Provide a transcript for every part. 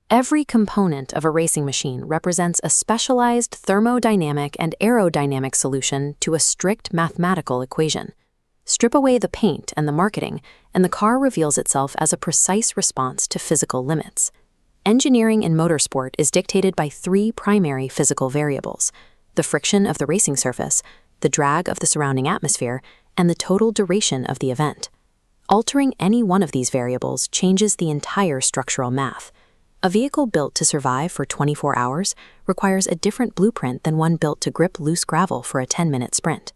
Every component of a racing machine represents a specialized thermodynamic and aerodynamic solution to a strict mathematical equation. Strip away the paint and the marketing, and the car reveals itself as a precise response to physical limits. Engineering in motorsport is dictated by three primary physical variables: the friction of the racing surface, the drag of the surrounding atmosphere, and the total duration of the event. Altering any one of these variables changes the entire structural math. A vehicle built to survive for 24 hours requires a different blueprint than one built to grip loose gravel for a 10-minute sprint.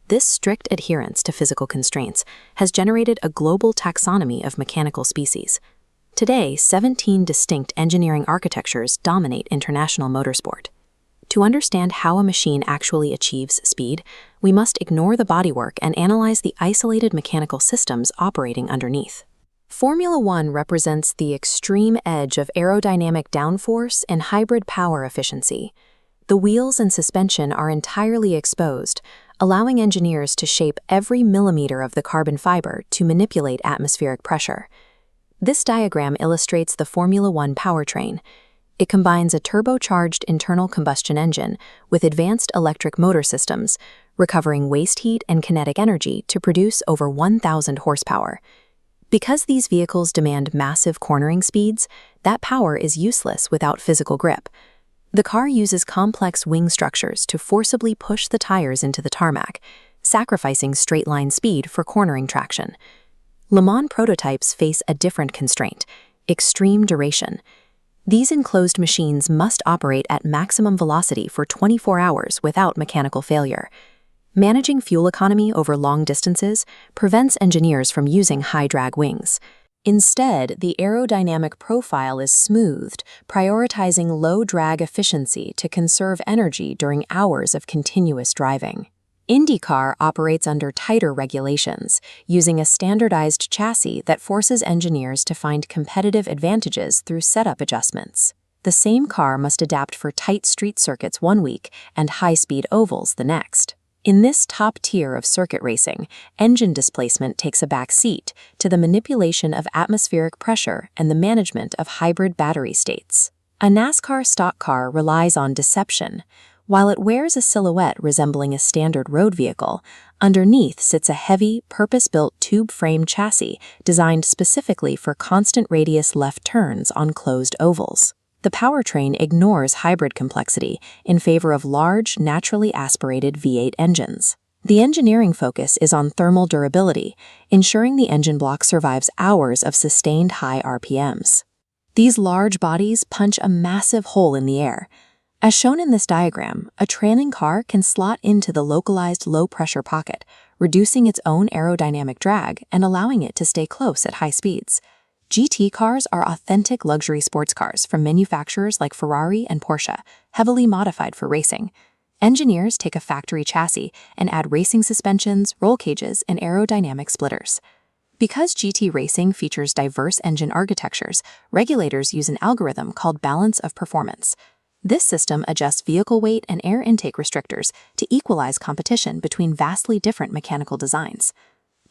This strict adherence to physical constraints has generated a global taxonomy of mechanical species. Today, 17 distinct engineering architectures dominate international motorsport. To understand how a machine actually achieves speed, we must ignore the bodywork and analyze the isolated mechanical systems operating underneath. Formula One represents the extreme edge of aerodynamic downforce and hybrid power efficiency. The wheels and suspension are entirely exposed, allowing engineers to shape every millimeter of the carbon fiber to manipulate atmospheric pressure. This diagram illustrates the Formula One powertrain. It combines a turbocharged internal combustion engine with advanced electric motor systems, recovering waste heat and kinetic energy to produce over 1,000 horsepower. Because these vehicles demand massive cornering speeds, that power is useless without physical grip. The car uses complex wing structures to forcibly push the tires into the tarmac, sacrificing straight-line speed for cornering traction. Le Mans prototypes face a different constraint: extreme duration. These enclosed machines must operate at maximum velocity for 24 hours without mechanical failure. Managing fuel economy over long distances prevents engineers from using high-drag wings. Instead, the aerodynamic profile is smoothed, prioritizing low-drag efficiency to conserve energy during hours of continuous driving. IndyCar operates under tighter regulations, using a standardized chassis that forces engineers to find competitive advantages through setup adjustments. The same car must adapt for tight street circuits one week and high-speed ovals the next. In this top tier of circuit racing, engine displacement takes a back seat to the manipulation of atmospheric pressure and the management of hybrid battery states. A NASCAR stock car relies on deception. While it wears a silhouette resembling a standard road vehicle, underneath sits a heavy, purpose-built tube-frame chassis designed specifically for constant radius left turns on closed ovals. The powertrain ignores hybrid complexity in favor of large, naturally aspirated V8 engines. The engineering focus is on thermal durability, ensuring the engine block survives hours of sustained high RPMs. These large bodies punch a massive hole in the air. As shown in this diagram, a trailing car can slot into the localized low-pressure pocket, reducing its own aerodynamic drag and allowing it to stay close at high speeds. GT cars are authentic luxury sports cars from manufacturers like Ferrari and Porsche, heavily modified for racing. Engineers take a factory chassis and add racing suspensions, roll cages, and aerodynamic splitters. Because GT racing features diverse engine architectures, regulators use an algorithm called balance of performance. This system adjusts vehicle weight and air intake restrictors to equalize competition between vastly different mechanical designs.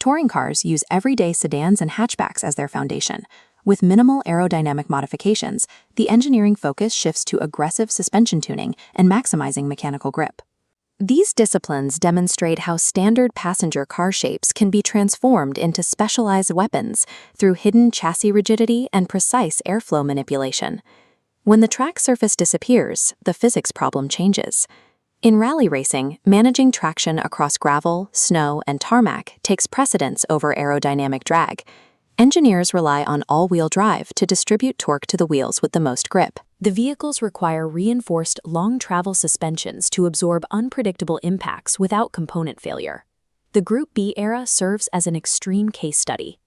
Touring cars use everyday sedans and hatchbacks as their foundation. With minimal aerodynamic modifications, the engineering focus shifts to aggressive suspension tuning and maximizing mechanical grip. These disciplines demonstrate how standard passenger car shapes can be transformed into specialized weapons through hidden chassis rigidity and precise airflow manipulation. When the track surface disappears, the physics problem changes. In rally racing, managing traction across gravel, snow, and tarmac takes precedence over aerodynamic drag. Engineers rely on all-wheel drive to distribute torque to the wheels with the most grip. The vehicles require reinforced long-travel suspensions to absorb unpredictable impacts without component failure. The Group B era serves as an extreme case study.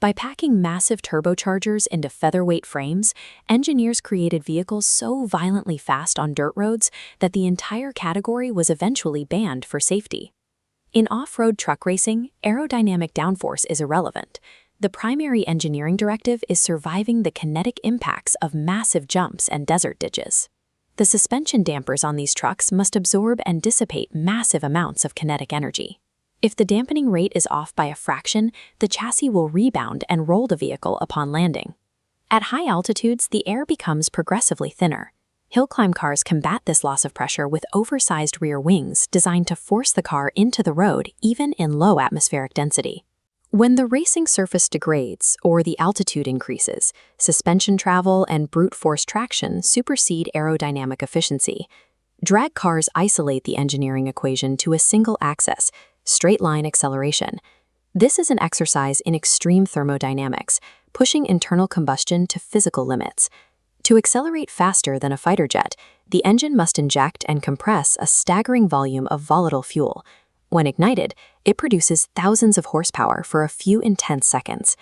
By packing massive turbochargers into featherweight frames, engineers created vehicles so violently fast on dirt roads that the entire category was eventually banned for safety. In off-road truck racing, aerodynamic downforce is irrelevant. The primary engineering directive is surviving the kinetic impacts of massive jumps and desert ditches. The suspension dampers on these trucks must absorb and dissipate massive amounts of kinetic energy. If the dampening rate is off by a fraction, the chassis will rebound and roll the vehicle upon landing. At high altitudes, the air becomes progressively thinner. Hill climb cars combat this loss of pressure with oversized rear wings designed to force the car into the road even in low atmospheric density. When the racing surface degrades or the altitude increases, suspension travel and brute force traction supersede aerodynamic efficiency. Drag cars isolate the engineering equation to a single axis, straight-line acceleration. This is an exercise in extreme thermodynamics, pushing internal combustion to physical limits. To accelerate faster than a fighter jet, the engine must inject and compress a staggering volume of volatile fuel. When ignited, it produces thousands of horsepower for a few intense seconds.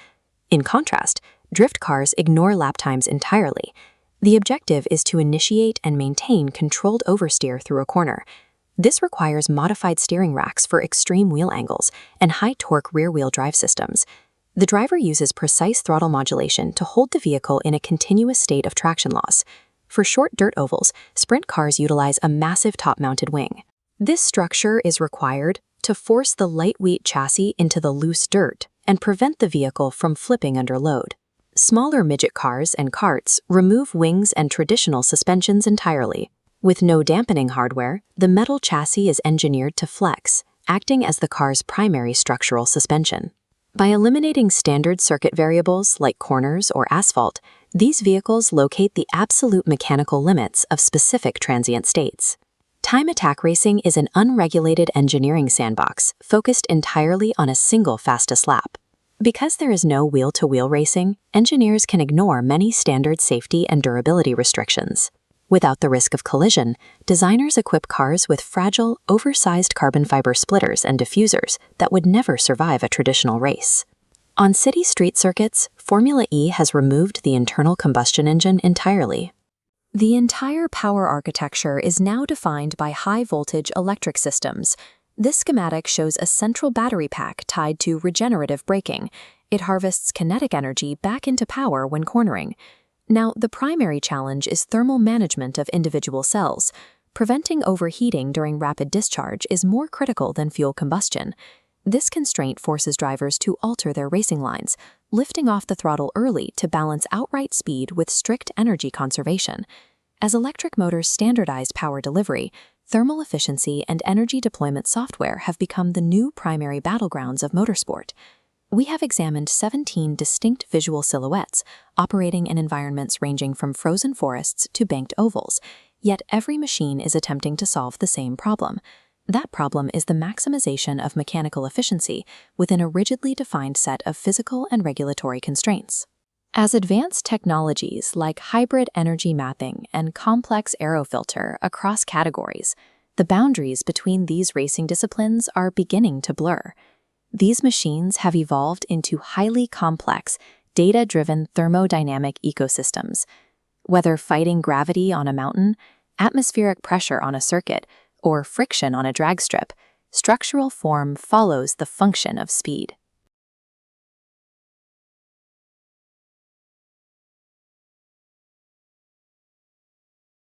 In contrast, drift cars ignore lap times entirely. The objective is to initiate and maintain controlled oversteer through a corner. This requires modified steering racks for extreme wheel angles and high-torque rear-wheel drive systems. The driver uses precise throttle modulation to hold the vehicle in a continuous state of traction loss. For short dirt ovals, sprint cars utilize a massive top-mounted wing. This structure is required to force the lightweight chassis into the loose dirt and prevent the vehicle from flipping under load. Smaller midget cars and karts remove wings and traditional suspensions entirely. With no dampening hardware, the metal chassis is engineered to flex, acting as the car's primary structural suspension. By eliminating standard circuit variables like corners or asphalt, these vehicles locate the absolute mechanical limits of specific transient states. Time attack racing is an unregulated engineering sandbox focused entirely on a single fastest lap. Because there is no wheel-to-wheel racing, engineers can ignore many standard safety and durability restrictions. Without the risk of collision, designers equip cars with fragile, oversized carbon fiber splitters and diffusers that would never survive a traditional race. On city street circuits, Formula E has removed the internal combustion engine entirely. The entire power architecture is now defined by high-voltage electric systems. This schematic shows a central battery pack tied to regenerative braking. It harvests kinetic energy back into power when cornering. Now, the primary challenge is thermal management of individual cells. Preventing overheating during rapid discharge is more critical than fuel combustion. This constraint forces drivers to alter their racing lines, lifting off the throttle early to balance outright speed with strict energy conservation. As electric motors standardize power delivery, thermal efficiency and energy deployment software have become the new primary battlegrounds of motorsport. We have examined 17 distinct visual silhouettes, operating in environments ranging from frozen forests to banked ovals, yet every machine is attempting to solve the same problem. That problem is the maximization of mechanical efficiency within a rigidly defined set of physical and regulatory constraints. As advanced technologies like hybrid energy mapping and complex aerofilter across categories, the boundaries between these racing disciplines are beginning to blur. These machines have evolved into highly complex, data-driven thermodynamic ecosystems. Whether fighting gravity on a mountain, atmospheric pressure on a circuit, or friction on a drag strip, structural form follows the function of speed.